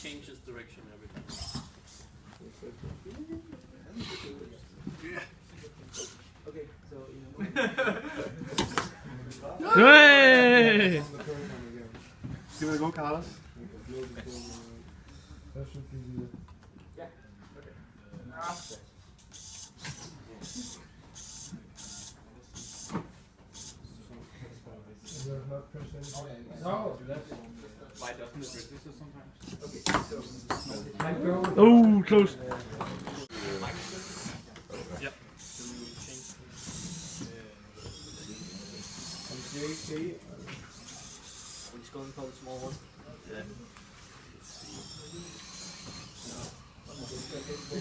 changes direction every time. Okay, so Hey! Skal vi gå, Carlos? yeah. Okay. No, Why doesn't it register sometimes? Okay, so I go. Oh, close. Yeah. JK. Are we just going for the small one? Yeah.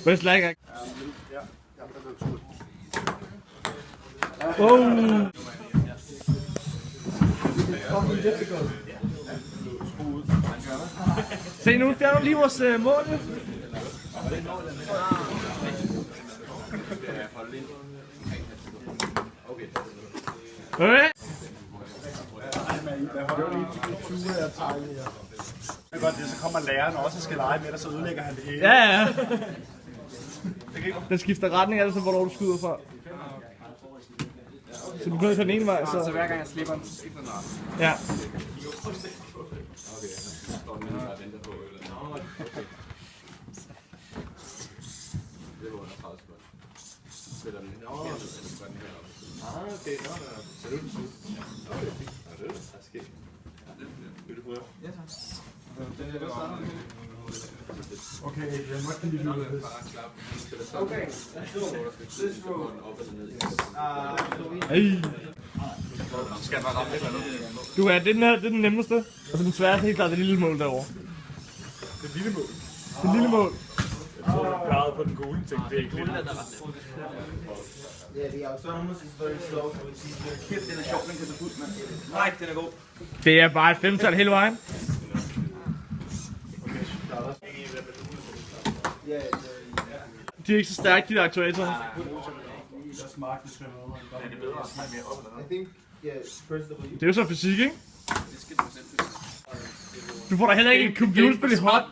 Best lag. Ja, jeg blev skudt. Oh! Fucking difficult. Se nu, fjerner du lige vores mål. Okay. Det er godt, det så kommer læreren også og skal lege med dig, så ødelægger han det hele. Ja, ja. Den skifter retning, altså hvornår du skyder fra. Så du kører den ene vej, så... Så hver gang jeg slipper den, så ikke den ret. Ja. Okay, what can you do with this? Okay, this road. Hey. Skal man ramme eller noget? Du er, det er den nemmeste. Altså den sværeste helt klart det lille mål derovre. Det lille mål. Det lille mål. Peget på den gule ting, det er ikke lidt. Yeah, the autonomous is very slow, so it's easier. Kæft, den er sjov, den kan du putte med. Nej, den er god. Det er bare et femtal hele vejen. Yeah, De er ikke så stærke, de der aktuatorer. Der smart, det skal noget. Er det bedre at smage mere op eller I think, yeah, first of all, Det er jo så fysik, ikke? Det skal du selv. Du får da heller ikke et computerspil i hånd.